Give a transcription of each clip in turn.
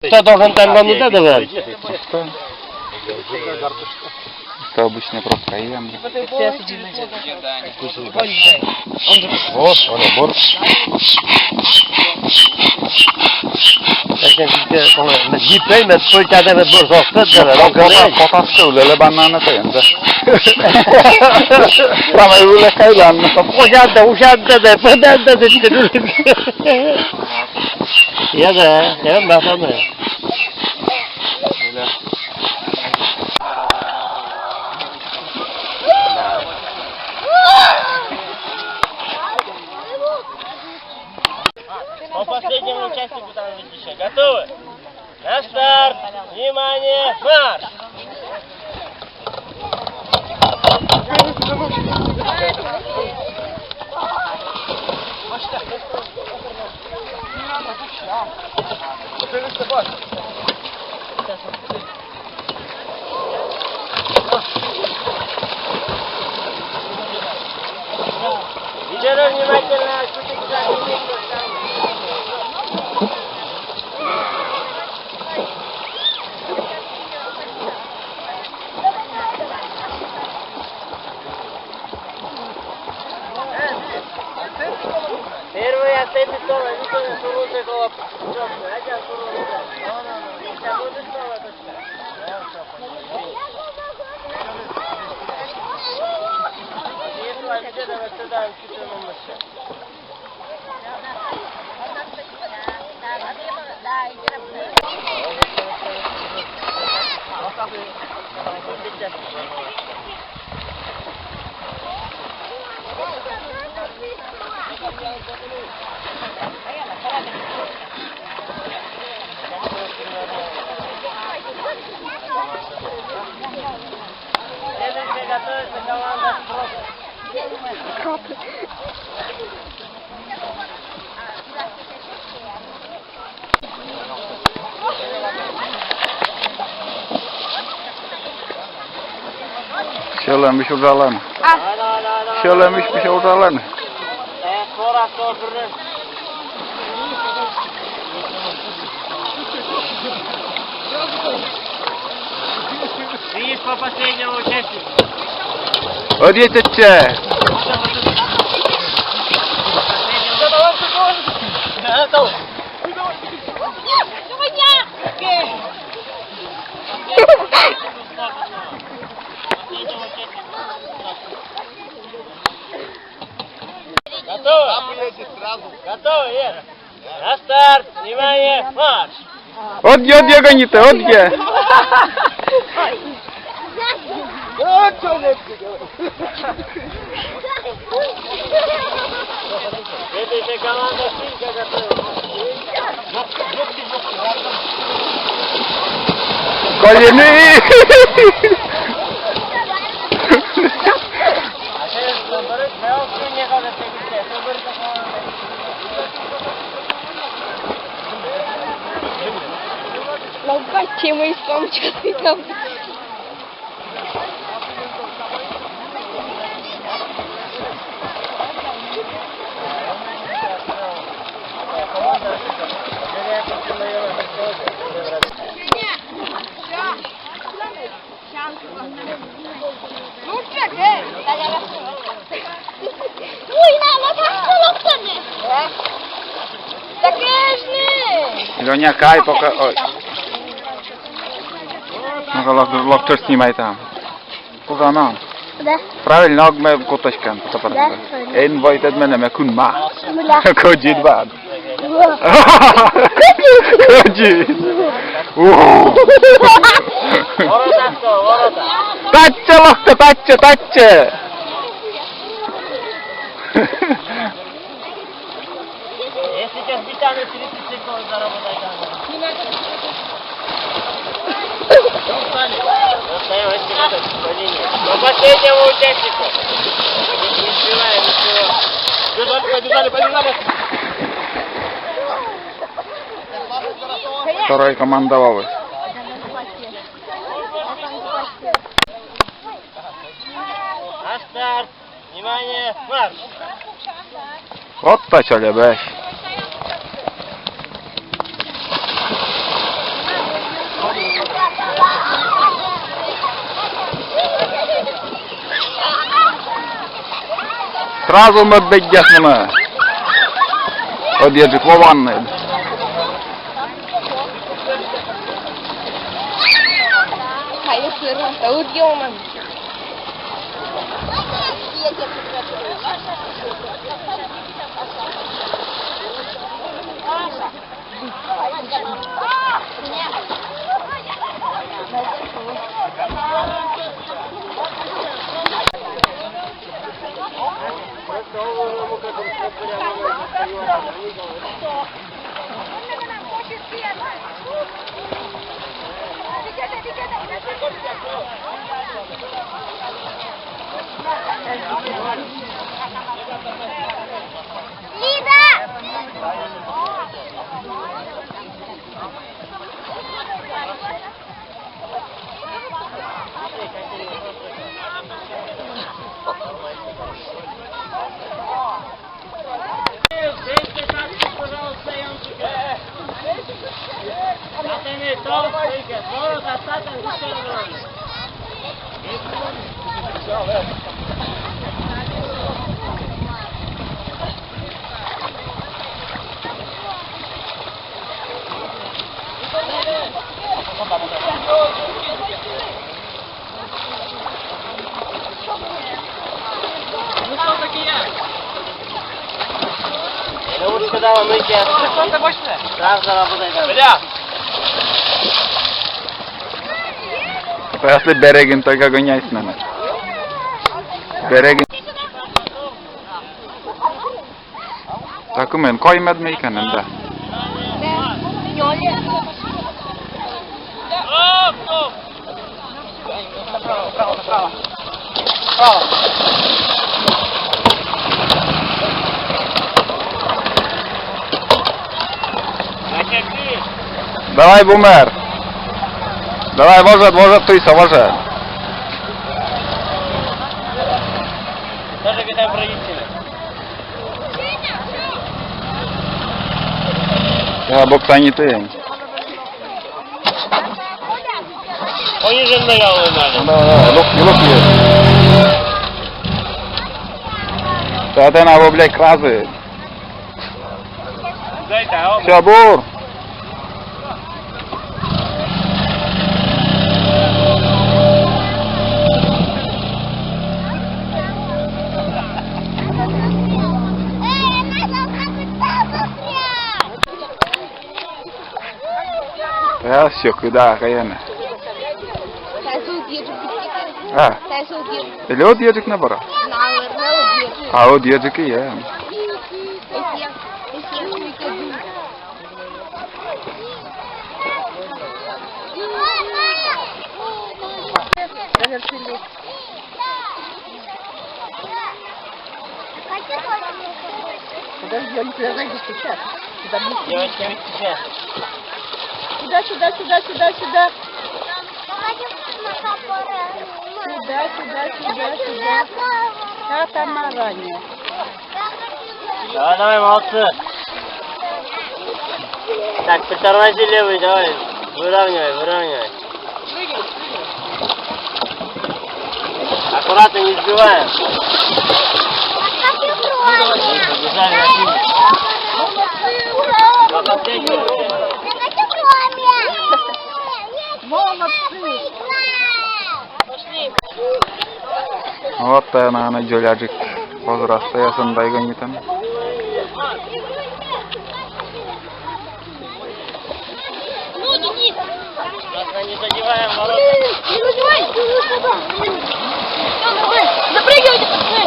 Кто должен там вам вот это дать? Это обычно просто ем. Вот, он и борт. Gitmeyin ben soykada ve borzakta da. Potasda öyle banana koyanda. Bana öyle kaydan. Uşanda da fıdan da düştü. Ya da ben bakalım. По последнему участнику там еще. Готовы? На старт! Внимание! Марш! Лидеры внимательно! Первый отель стола, видите, сурузы голубь. Один сурузы. Сейчас будет стола точно. Если вам где-то вот сюда, чуть-чуть мышцы. Следующая готовится команда «Спрос». Söylemiş oralan. Söylemiş bir şey oralan. Sonra sordurun. Видишь по последнему участнику. Ödeyecekçe. Готовы? Готовы, Вера? На старт! Внимание! Марш! Odje гоните, odje. Следующая команда «Синька» готова. Колени. Ловкачи мы исполнили там. Лёня, кай пока. Ой. Ну-ка, локтор снимай там. Куда нам? Да. Правильно, огме коточкан. Да. En vad är det med kunma? Муля. Kodjid vad? Kodjid. Tacce lokta, tacce. Я сейчас битами 30 секунд заработать. По последнему участнику. Не сбиваем ничего. Побежали. Второй командовал. На старт. Внимание, марш. Вот так, Чаля, бэш. Sразу medvedya jsme. Odježdikovaný. Hayır, sırrım. Tavuk yiyorum. Лучше дала мыть я. Так, заработай там. Если берегин, то как гоняй с нами. Берегин. Так умен, кой мед ми иканем, да. Давай, бумер. Давай, может, туйся, может. Тоже видаем родители. Я бокса не ты. Oni že nejali na ně. Да, лук есть. To ten na oblek krásy. Dejte, jo. Все, бур. Я все, куда, конечно. А, или от ежик набора? А от ежики є. Подожди, они туда зайдут сейчас. Сюда близко. Девочки, ведь сейчас. Сюда. Сюда. Катамаране. Давай, молодцы. Так, притормози левый, давай. Выравнивай. Аккуратно, не сбиваем. Побежали на фильм. Вот она джоляджик возраста, я сам дайгани там. Просто не задеваем ворота. Запрыгивайте, пацаны!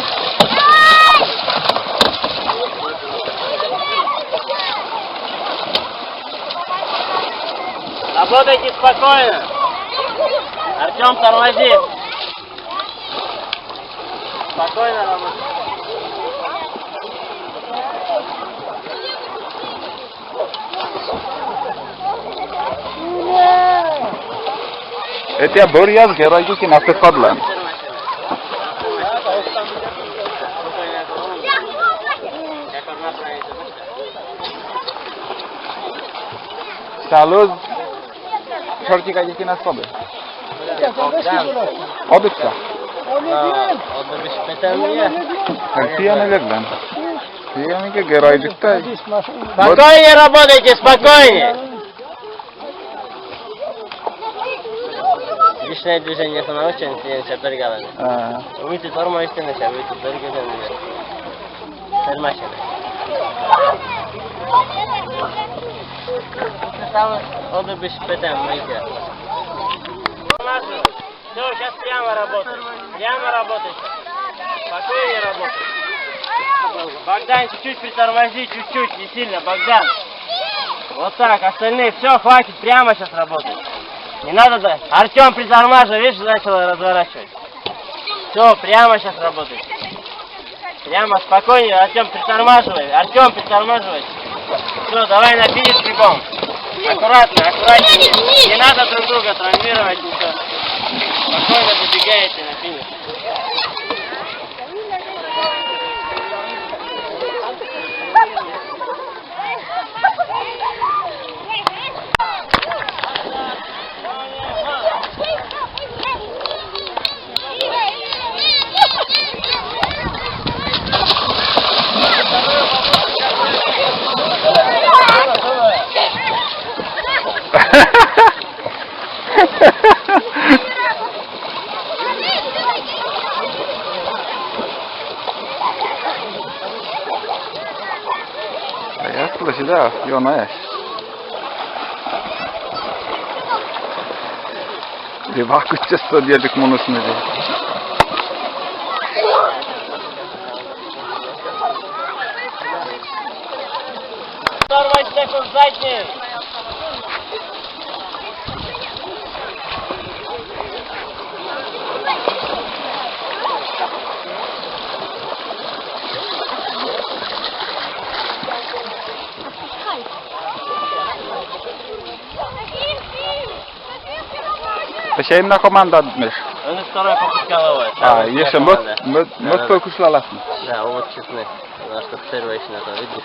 Работайте спокойно. Артем, тормози. Спокойно работай. Это бурьян, героики на Феходлен. Salud. Shorty kaji na soby. Odyczka. Odda bir şüphetem ya. Pijany bilan. Pijaniga garoylikda. Спокойнее работайте, спокойнее. Личное движение научен, сенче бергаланы. Выйти тормозите на себя, выйти бергаланы. Термашины. Там оба без шпетем, выйти. Все, сейчас прямо работаем. Прямо работайте. Спокойнее работайте. Богдан, чуть-чуть притормози, чуть-чуть, не сильно, Богдан. Вот так, остальные, все, хватит, прямо сейчас работать. Не надо, да. Артем, притормаживай, видишь, начал разворачивать. Все, прямо сейчас работать. Прямо, спокойнее, Артем, притормаживай. Артем, притормаживай. Все, давай на финиш бегом. Аккуратно, аккуратнее. Не надо друг друга травмировать, ничего. Спокойно забегаете на финиш. Jasno się da, i ona jest. Bir bakacağız da diyorduk monusunu diye. Второй секунд задний. To się inna komanda admir. Он и второй попытка головой. A, jeszcze mocno kuszlalasny. Да, вот честно. У нас тут первая еще на то, видишь?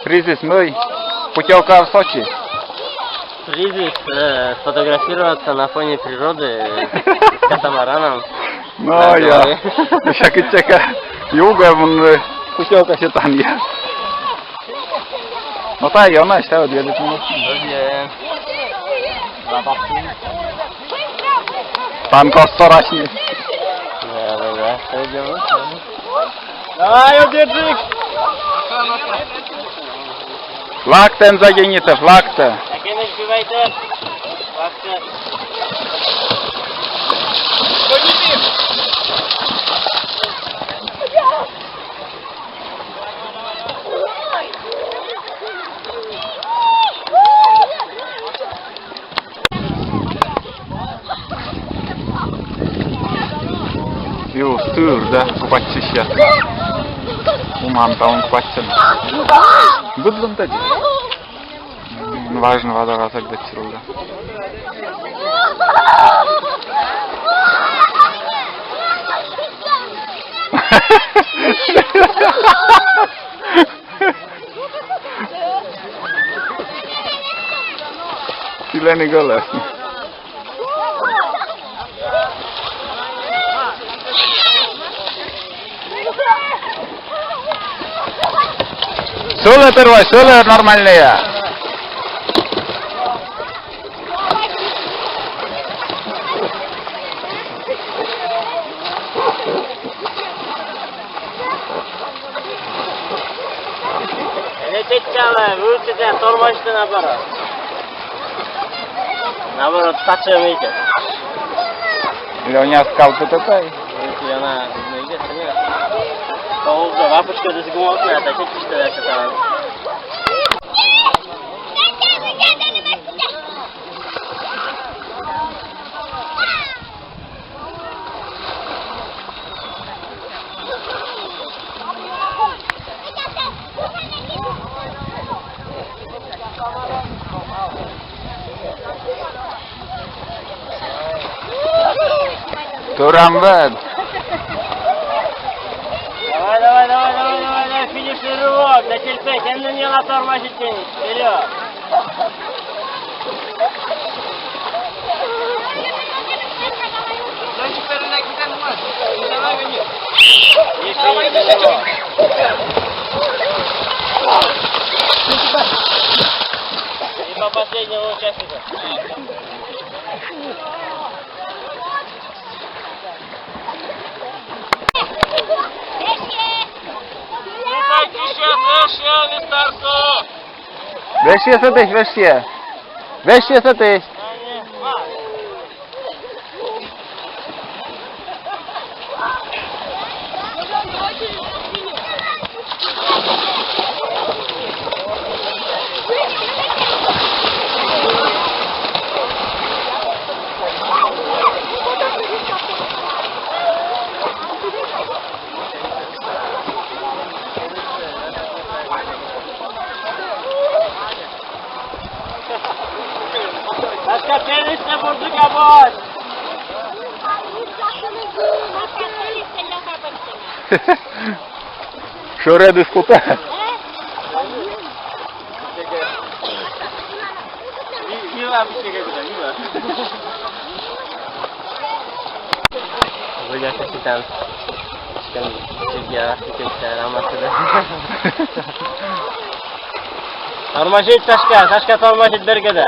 Кризис мой, путевка в Сочи. Кризис, сфотографироваться на фоне природы с катамараном. No ja, всякий чека юга, путевка się tam jest. No tak, i ona jest ta odjedzie tu. Pan Kosto rośnie. Dobra, idziemy. Dawaj, odjedzik! Flag ten zagięcie, flag ten. Jakie nie śpiewajcie? Patrzcie. Ju, styrde, kładźcie się. Umanta, on kładźcie. Bydlą tedy. Ważna woda, was jak dać ruda. Sileny gole. Sole terwaj, sole normalnie ja. Лететчале, выучите, тормозите наоборот. Наоборот, стачиваем идет. Leonia skałty tutaj. Если она не идет, то нет. Полза, лапочка здесь глотная, а такие что это там. Turan ben. Давай, давай, давай, давай, давай, давай, финиш. Следующий рывок, до терпеть, я на нее на тормозить тянись, вперед. И по последнему участнику. Weź się zatyś, weź się. Weź się zatyś. Başka tenisle vurduk abot. Şuraya diskuta. Miła wyściga tutaj, miła. Bugün gerçekten çıkıyor, çıkıyor, ama Tormacı taşka tormacı bergede.